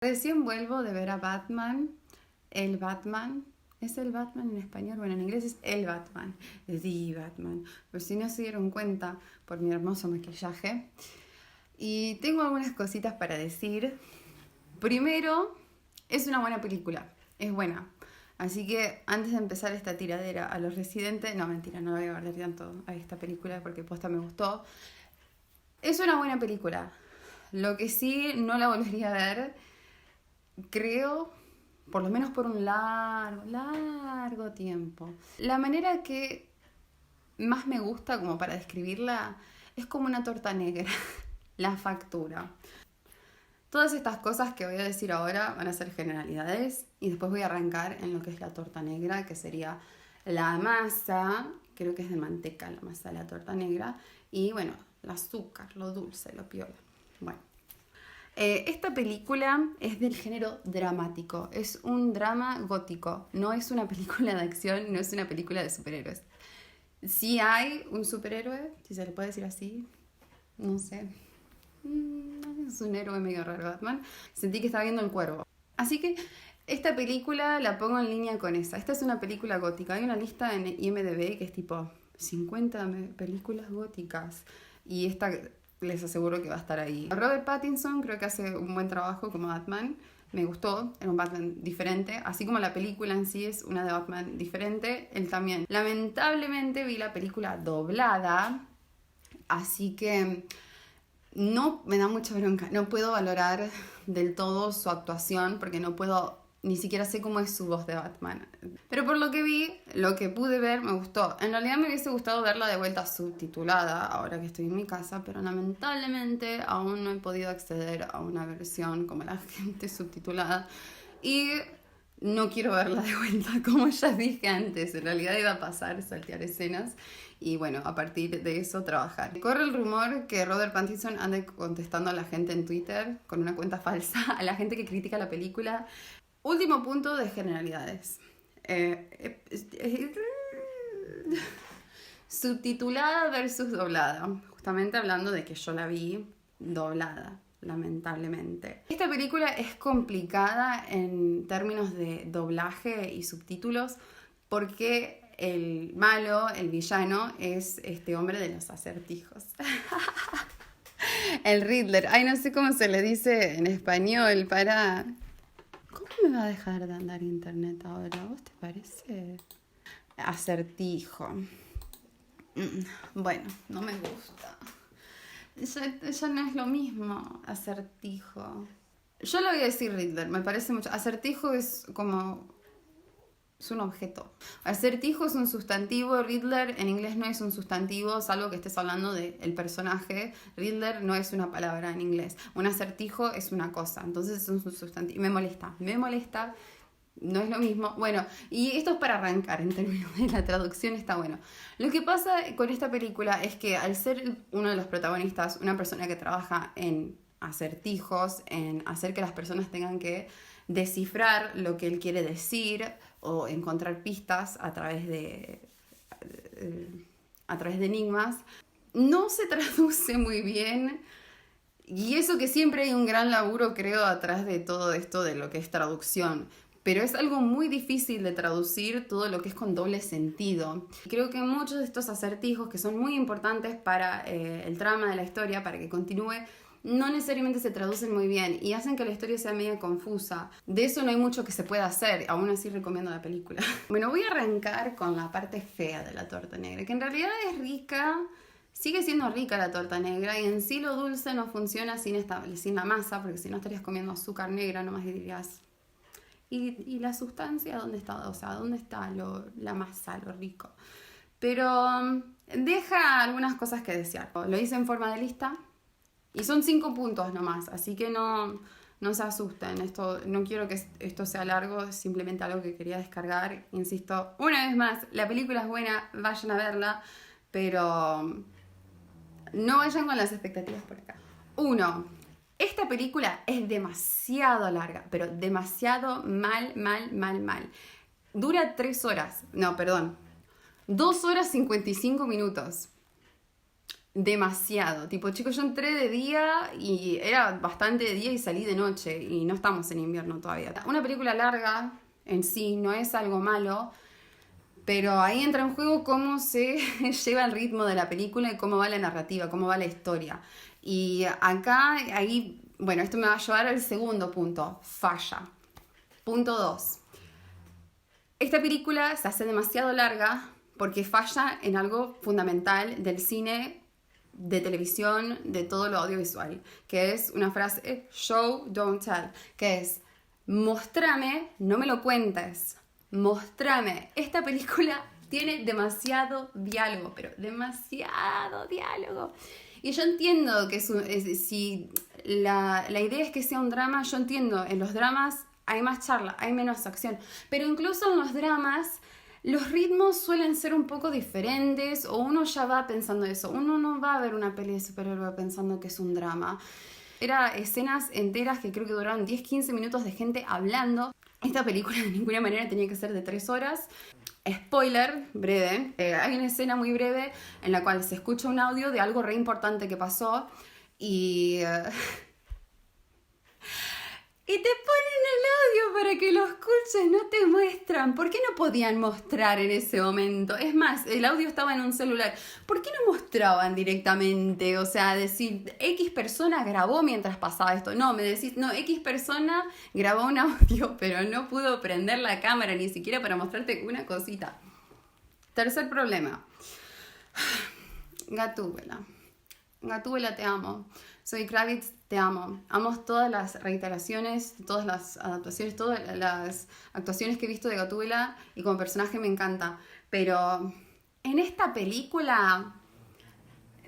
Recién vuelvo de ver a Batman, el Batman. ¿Es el Batman en español? Bueno, en inglés es el Batman, The Batman. Por si no se dieron cuenta por mi hermoso maquillaje. Y tengo algunas cositas para decir. Primero, es una buena película, es buena. Así que antes de empezar esta tiradera a los residentes, no mentira, no voy a guardar tanto a esta película porque posta me gustó. Es una buena película. Lo que sí no la volvería a ver, creo, por lo menos por un largo tiempo. La manera que más me gusta como para describirla es como una torta negra, la factura. Todas estas cosas que voy a decir ahora van a ser generalidades y después voy a arrancar en lo que es la torta negra, que sería la masa, creo que es de manteca la masa de la torta negra, y bueno, el azúcar, lo dulce, lo piola. Bueno, esta película es del género dramático, es un drama gótico, no es una película de acción, no es una película de superhéroes. Sí hay un superhéroe, si se le puede decir así, no sé. Es un héroe medio raro Batman. Sentí que estaba viendo El Cuervo. Así que esta película la pongo en línea con esa. Esta es una película gótica. Hay una lista en IMDb que es tipo 50 películas góticas. Y esta les aseguro que va a estar ahí. Robert Pattinson creo que hace un buen trabajo como Batman. Me gustó, era un Batman diferente. Así como la película en sí es una de Batman diferente, él también. Lamentablemente vi la película doblada. Así que no me da mucha bronca, no puedo valorar del todo su actuación porque no puedo, ni siquiera sé cómo es su voz de Batman. Pero por lo que vi, lo que pude ver me gustó. En realidad me hubiese gustado verla de vuelta subtitulada ahora que estoy en mi casa, pero lamentablemente aún no he podido acceder a una versión como la gente subtitulada. Y no quiero verla de vuelta, como ya dije antes. En realidad iba a pasar, saltear escenas y bueno, a partir de eso trabajar. Corre el rumor que Robert Pattinson ande contestando a la gente en Twitter con una cuenta falsa, a la gente que critica la película. Último punto de generalidades. Subtitulada versus doblada. Justamente hablando de que yo la vi doblada, lamentablemente. Esta película es complicada en términos de doblaje y subtítulos porque el malo, el villano, es este hombre de los acertijos. El Riddler. Ay, no sé cómo se le dice en español para... ¿Cómo me va a dejar de andar internet ahora? ¿Vos te parece? Acertijo. Bueno, no me gusta. Ya no es lo mismo, acertijo. Yo le voy a decir Riddler, me parece mucho. Acertijo es como... es un objeto. Acertijo es un sustantivo, Riddler en inglés no es un sustantivo, salvo que estés hablando del personaje. Riddler no es una palabra en inglés. Un acertijo es una cosa, entonces es un sustantivo. Me molesta. No es lo mismo. Bueno, y esto es para arrancar en términos de la traducción, está bueno. Lo que pasa con esta película es que al ser uno de los protagonistas, una persona que trabaja en acertijos, en hacer que las personas tengan que descifrar lo que él quiere decir o encontrar pistas a través de enigmas, no se traduce muy bien. Y eso que siempre hay un gran laburo, creo, atrás de todo esto de lo que es traducción. Pero es algo muy difícil de traducir todo lo que es con doble sentido. Creo que muchos de estos acertijos que son muy importantes para el trama de la historia, para que continúe, no necesariamente se traducen muy bien y hacen que la historia sea medio confusa. De eso no hay mucho que se pueda hacer, aún así recomiendo la película. Bueno, voy a arrancar con la parte fea de la torta negra, que en realidad es rica, sigue siendo rica la torta negra y en sí lo dulce no funciona sin la masa, porque si no estarías comiendo azúcar negra, nomás dirías... ¿Y la sustancia dónde está? O sea, ¿dónde está la masa, lo rico? Pero deja algunas cosas que desear. Lo hice en forma de lista. Y son 5 puntos nomás, así que no se asusten. No quiero que esto sea largo, es simplemente algo que quería descargar. Insisto, una vez más, la película es buena, vayan a verla, pero no vayan con las expectativas por acá. 1. Esta película es demasiado larga, pero demasiado mal. Dura 3 horas, no, perdón, 2 horas 55 minutos. demasiado. Tipo, chicos, yo entré de día y era bastante de día y salí de noche y no estamos en invierno todavía. Una película larga en sí no es algo malo, pero ahí entra en juego cómo se lleva el ritmo de la película y cómo va la narrativa, cómo va la historia. Y acá, ahí, bueno, esto me va a llevar al segundo punto, falla. Punto 2. Esta película se hace demasiado larga porque falla en algo fundamental del cine, de televisión, de todo lo audiovisual, que es una frase show, don't tell, que es mostrame, no me lo cuentes, mostrame. Esta película tiene demasiado diálogo, pero demasiado diálogo. Y yo entiendo que si la idea es que sea un drama, yo entiendo, en los dramas hay más charla, hay menos acción, pero incluso en los dramas los ritmos suelen ser un poco diferentes o uno ya va pensando eso. Uno no va a ver una peli de superhéroe pensando que es un drama. Era escenas enteras que creo que duraron 10-15 minutos de gente hablando. Esta película de ninguna manera tenía que ser de 3 horas. Spoiler, breve. Hay una escena muy breve en la cual se escucha un audio de algo re importante que pasó y... Y te ponen el audio para que lo escuches, no te muestran. ¿Por qué no podían mostrar en ese momento? Es más, el audio estaba en un celular. ¿Por qué no mostraban directamente? O sea, decir, X persona grabó mientras pasaba esto. No, me decís, no, X persona grabó un audio, pero no pudo prender la cámara ni siquiera para mostrarte una cosita. Tercer problema. Gatúbela. Gatúbela, te amo. Zoe Kravitz, te amo. Amo todas las reiteraciones, todas las adaptaciones, todas las actuaciones que he visto de Gatúbela y como personaje me encanta. Pero en esta película,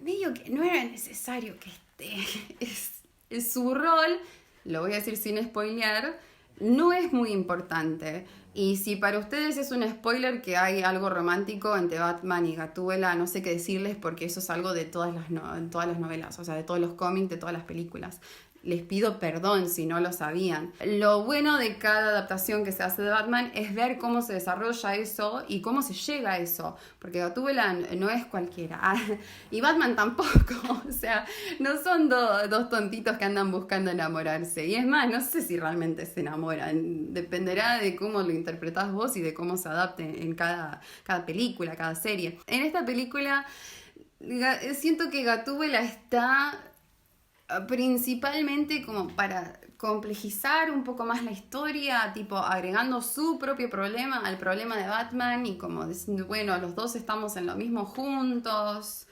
medio que no era necesario que esté. Su rol, lo voy a decir sin spoilear, no es muy importante. Y si para ustedes es un spoiler que hay algo romántico entre Batman y Gatúbela, no sé qué decirles porque eso es algo de todas las novelas, o sea, de todos los cómics, de todas las películas. Les pido perdón si no lo sabían. Lo bueno de cada adaptación que se hace de Batman es ver cómo se desarrolla eso y cómo se llega a eso. Porque Gatúbela no es cualquiera. Y Batman tampoco. O sea, no son dos tontitos que andan buscando enamorarse. Y es más, no sé si realmente se enamoran. Dependerá de cómo lo interpretás vos y de cómo se adapte en cada película, cada serie. En esta película siento que Gatúbela está... principalmente como para complejizar un poco más la historia, tipo agregando su propio problema al problema de Batman y como diciendo, bueno, los dos estamos en lo mismo juntos.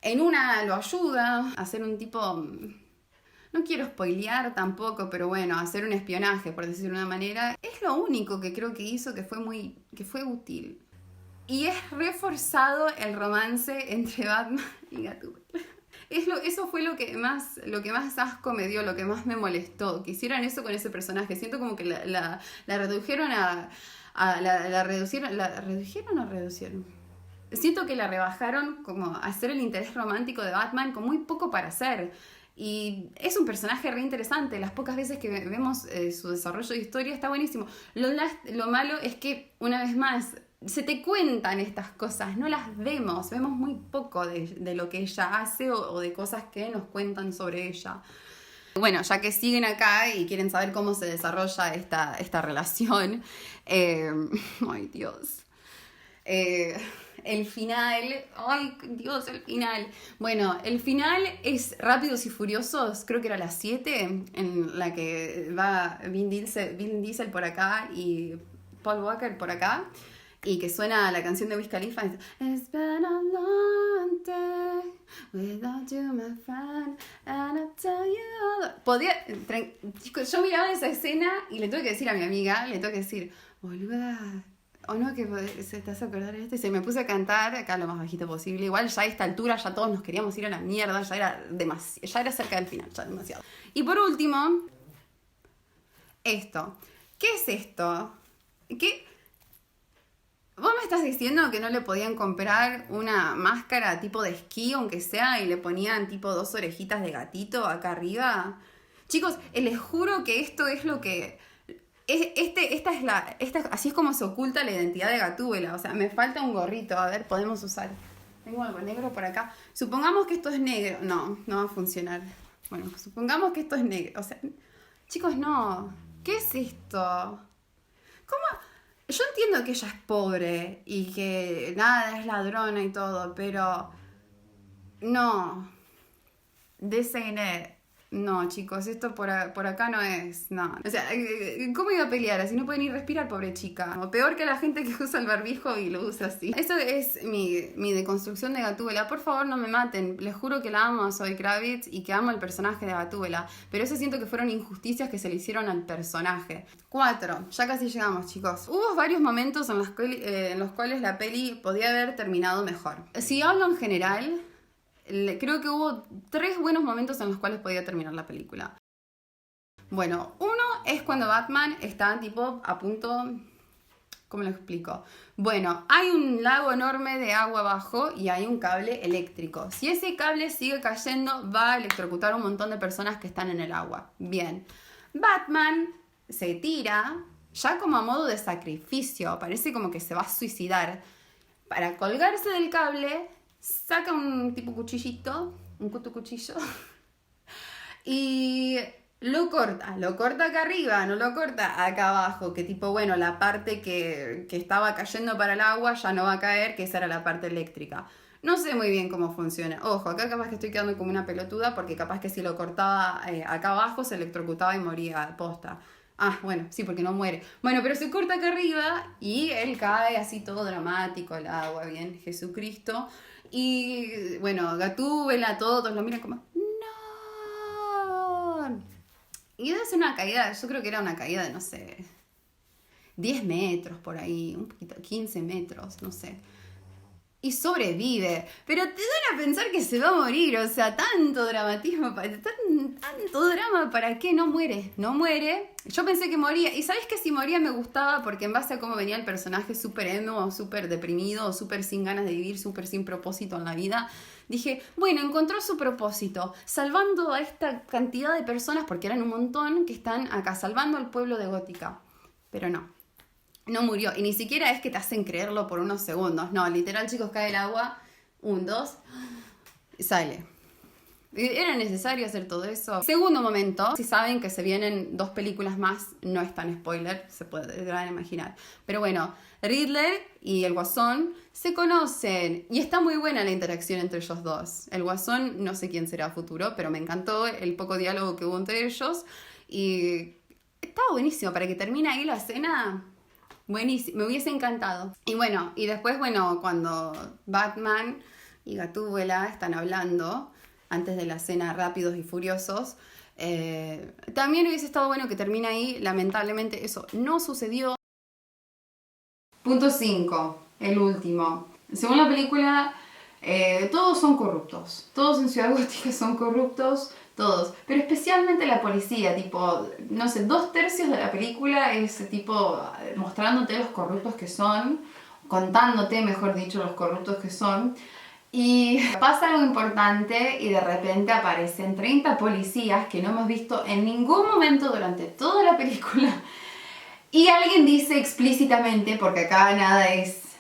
En una lo ayuda a hacer un tipo, no quiero spoilear tampoco, pero bueno, hacer un espionaje, por decirlo de una manera. Es lo único que creo que hizo que fue útil. Y es reforzado el romance entre Batman y Gatúbela. Eso fue lo que más asco me dio, lo que más me molestó, que hicieran eso con ese personaje. Siento como que la redujeron ¿la redujeron o reducieron? Siento que la rebajaron como a hacer el interés romántico de Batman con muy poco para hacer. Y es un personaje re interesante. Las pocas veces que vemos su desarrollo de historia está buenísimo. Lo malo es que, una vez más, se te cuentan estas cosas, no las vemos muy poco de lo que ella hace o de cosas que nos cuentan sobre ella. Bueno, ya que siguen acá y quieren saber cómo se desarrolla esta relación, ay Dios, el final, ay Dios, el final. Bueno, el final es Rápidos y Furiosos, creo que era las 7, en la que va Vin Diesel por acá y Paul Walker por acá. Y que suena la canción de Wiz Khalifa. It's been a long day without you, my friend, and I tell you. Chicos, yo miraba esa escena y le tuve que decir a mi amiga, boluda, o no, que se te hace acordar de esto. Y se me puse a cantar acá lo más bajito posible. Igual ya a esta altura ya todos nos queríamos ir a la mierda, ya era cerca del final, ya demasiado. Y por último, esto. ¿Qué es esto? ¿Vos me estás diciendo que no le podían comprar una máscara tipo de esquí, aunque sea, y le ponían tipo 2 orejitas de gatito acá arriba? Chicos, les juro que esto es lo que... así es como se oculta la identidad de Gatúbela. O sea, me falta un gorrito. A ver, podemos usar. Tengo algo negro por acá. Supongamos que esto es negro. No, no va a funcionar. Bueno, supongamos que esto es negro. O sea, chicos, no. ¿Qué es esto? ¿Cómo? Yo entiendo que ella es pobre y que nada, es ladrona y todo, pero no. Designé. No, chicos, esto por acá no es. No. O sea, ¿cómo iba a pelear? Así no puede ni respirar, pobre chica. O peor que la gente que usa el barbijo y lo usa así. Eso es mi deconstrucción de Gatúbela. Por favor, no me maten. Les juro que la amo a Zoe Kravitz y que amo el personaje de Gatúbela. Pero eso siento que fueron injusticias que se le hicieron al personaje. 4. Ya casi llegamos, chicos. Hubo varios momentos en los cuales la peli podía haber terminado mejor. Si hablo en general, creo que hubo 3 buenos momentos en los cuales podía terminar la película. Bueno, uno es cuando Batman está tipo a punto... ¿Cómo lo explico? Bueno, hay un lago enorme de agua abajo y hay un cable eléctrico. Si ese cable sigue cayendo, va a electrocutar a un montón de personas que están en el agua. Bien. Batman se tira, ya como a modo de sacrificio, parece como que se va a suicidar. Para colgarse del cable, saca un tipo cuchillito, un cuchillo, y lo corta acá arriba, no lo corta acá abajo, que tipo, bueno, la parte que estaba cayendo para el agua ya no va a caer, que esa era la parte eléctrica. No sé muy bien cómo funciona. Ojo, acá capaz que estoy quedando como una pelotuda, porque capaz que si lo cortaba acá abajo se electrocutaba y moría posta. Ah, bueno, sí, porque no muere. Bueno, pero se corta acá arriba y él cae así todo dramático, el agua, bien, Jesucristo. Y bueno, Gatúbela, todos lo miran como, ¡no! Y debe ser una caída, yo creo que era una caída de, no sé, 10 metros por ahí, un poquito, 15 metros, no sé. Y sobrevive, pero te dan a pensar que se va a morir, o sea, tanto dramatismo, tanto drama, ¿para qué? No muere, no muere. Yo pensé que moría, y ¿sabes que si moría me gustaba? Porque en base a cómo venía el personaje súper emo, súper deprimido, súper sin ganas de vivir, súper sin propósito en la vida, dije, bueno, encontró su propósito, salvando a esta cantidad de personas, porque eran un montón, que están acá, salvando al pueblo de Gótica. Pero no murió, y ni siquiera es que te hacen creerlo por unos segundos. No, literal, chicos, cae el agua, 1, 2, sale. ¿Era necesario hacer todo eso? Segundo momento, si saben que se vienen 2 películas más, no es tan spoiler, se podrán imaginar. Pero bueno, Riddler y el Guasón se conocen y está muy buena la interacción entre ellos dos. El Guasón, no sé quién será a futuro, pero me encantó el poco diálogo que hubo entre ellos y estaba buenísimo. Para que termine ahí la escena... Buenísimo, me hubiese encantado. Y bueno, y después, bueno, cuando Batman y Gatúbela están hablando, antes de la escena Rápidos y Furiosos, también hubiese estado bueno que termine ahí. Lamentablemente eso no sucedió. Punto 5, el último. Según la película, todos son corruptos. Todos en Ciudad Gótica son corruptos. Todos, pero especialmente la policía, tipo, no sé, 2/3 de la película es tipo mostrándote los corruptos que son, contándote, mejor dicho, los corruptos que son, y pasa algo importante y de repente aparecen 30 policías que no hemos visto en ningún momento durante toda la película, y alguien dice explícitamente, porque acá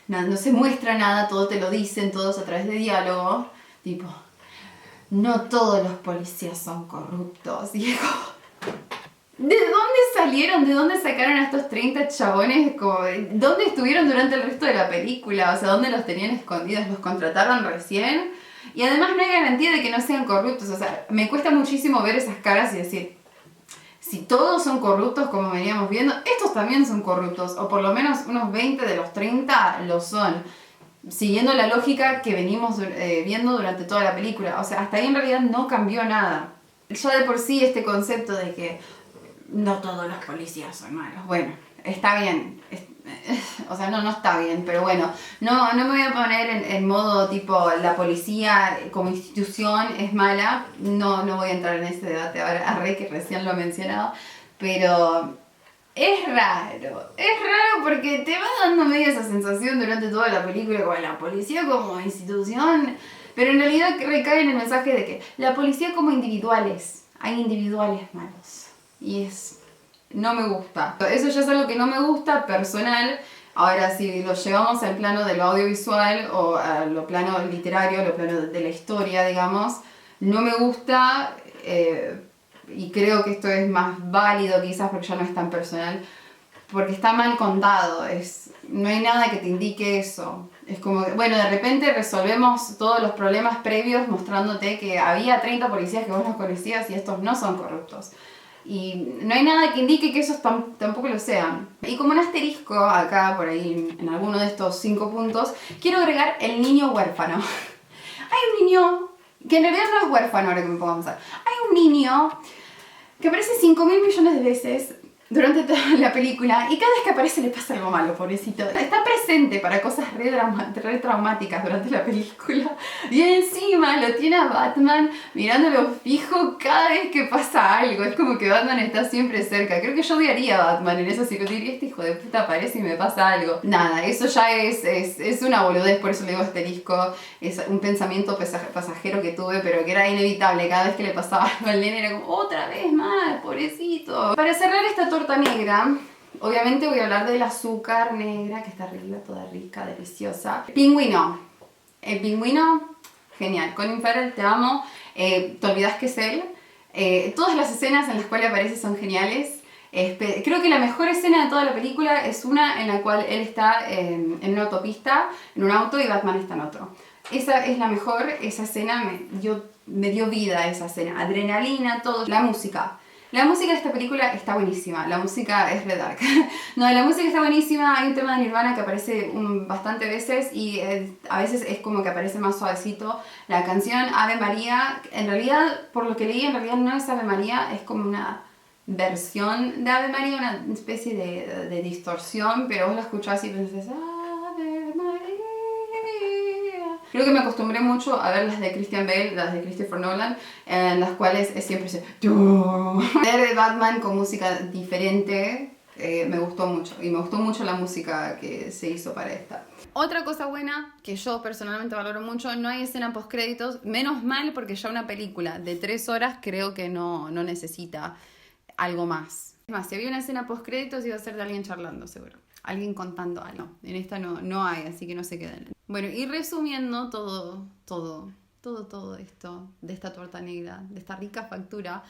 no se muestra nada, todo te lo dicen, todos a través de diálogo, tipo... No todos los policías son corruptos. Y es como, ¿de dónde salieron? ¿De dónde sacaron a estos 30 chabones? ¿Dónde estuvieron durante el resto de la película? O sea, ¿dónde los tenían escondidos? ¿Los contrataron recién? Y además no hay garantía de que no sean corruptos. O sea, me cuesta muchísimo ver esas caras y decir, si todos son corruptos como veníamos viendo, estos también son corruptos. O por lo menos unos 20 de los 30 lo son. Siguiendo la lógica que venimos viendo durante toda la película. O sea, hasta ahí en realidad no cambió nada. Ya de por sí este concepto de que no todos los policías son malos. Bueno, está bien. O sea, no está bien, pero bueno. No me voy a poner en modo tipo la policía como institución es mala. No voy a entrar en ese debate ahora, que recién lo he mencionado. Pero... Es raro porque te va dando medio esa sensación durante toda la película con la policía como institución, pero en realidad recae en el mensaje de que la policía como individuales, hay individuales malos y no me gusta. Eso ya es algo que no me gusta, personal, Ahora, si lo llevamos al plano de lo audiovisual o a lo plano literario, a lo plano de la historia, digamos, no me gusta, y creo que esto es más válido quizás porque ya no es tan personal, porque está mal contado, no hay nada que te indique eso. Es como, bueno, de repente resolvemos todos los problemas previos mostrándote que había 30 policías que vos no conocías y estos no son corruptos. Y no hay nada que indique que esos tampoco lo sean. Y como un asterisco acá, por ahí, en alguno de estos 5 puntos, quiero agregar el niño huérfano. Hay un niño, que en realidad no es huérfano ahora que me pongo a pensar. Hay un niño que aparece 5.000 millones de veces durante toda la película y cada vez que aparece le pasa algo malo, pobrecito. Está presente para cosas re traumáticas durante la película y encima lo tiene a Batman mirándolo fijo cada vez que pasa algo. Es como que Batman está siempre cerca. Creo que yo odiaría a Batman en eso, si lo diría, este hijo de puta aparece y me pasa algo. Nada, eso ya es una boludez, por eso le digo asterisco. Es un pensamiento pasajero que tuve, pero que era inevitable. Cada vez que le pasaba algo al nene era como, otra vez más, pobrecito. Para cerrar esta torta negra, obviamente voy a hablar del azúcar negra, que está arriba, toda rica, deliciosa. Pingüino. El pingüino, genial. Colin Farrell, te amo. Te olvidas que es él. Todas las escenas en las cuales aparece son geniales. Creo que la mejor escena de toda la película es una en la cual él está en una autopista, en un auto, y Batman está en otro. Esa es la mejor, esa escena me dio vida a esa escena. Adrenalina, todo. La música. La música de esta película está buenísima, la música es re dark. No, la música está buenísima, hay un tema de Nirvana que aparece bastante veces y a veces es como que aparece más suavecito. La canción Ave María, en realidad, por lo que leí, en realidad no es Ave María, es como una versión de Ave María, una especie de distorsión, pero vos la escuchás y pensás, Ave María. Creo que me acostumbré mucho a ver las de Christian Bale, las de Christopher Nolan, en las cuales es siempre ese... Ver Batman con música diferente me gustó mucho. Y me gustó mucho la música que se hizo para esta. Otra cosa buena, que yo personalmente valoro mucho, no hay escena post créditos. Menos mal, porque ya una película de 3 horas creo que no necesita algo más. Es más, si había una escena post créditos iba a ser de alguien charlando, seguro. Alguien contando algo. En esta no hay, así que no se queden. Bueno, y resumiendo todo esto, de esta torta negra, de esta rica factura,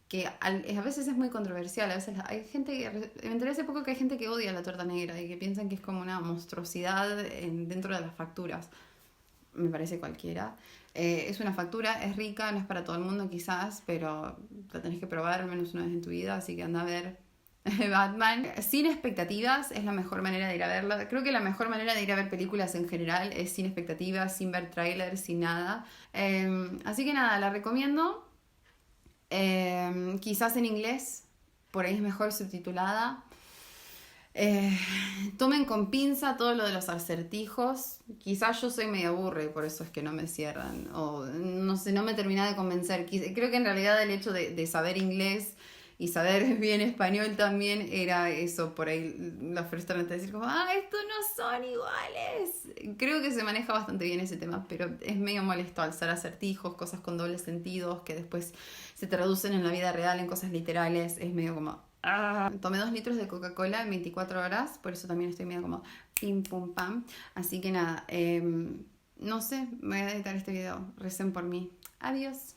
que a veces es muy controversial, a veces hay gente que, me enteré hace poco que hay gente que odia la torta negra y que piensan que es como una monstruosidad dentro de las facturas. Me parece cualquiera. Es una factura, es rica, no es para todo el mundo quizás, pero la tenés que probar al menos una vez en tu vida, así que anda a ver Batman. Sin expectativas es la mejor manera de ir a verla. Creo que la mejor manera de ir a ver películas en general es sin expectativas, sin ver trailers, sin nada. Así que nada, la recomiendo. Quizás en inglés, por ahí es mejor subtitulada. Tomen con pinza todo lo de los acertijos. Quizás yo soy medio aburre, por eso es que no me cierran. O no sé, no me termina de convencer. Creo que en realidad el hecho de saber inglés y saber bien español también era eso. Por ahí la frustran de decir como, estos no son iguales. Creo que se maneja bastante bien ese tema, pero es medio molesto alzar acertijos, cosas con dobles sentidos que después se traducen en la vida real en cosas literales. Es medio como... Tomé 2 litros de Coca-Cola en 24 horas, por eso también estoy medio como pim pum pam. Así que nada, no sé, me voy a editar este video. Recen por mí. Adiós.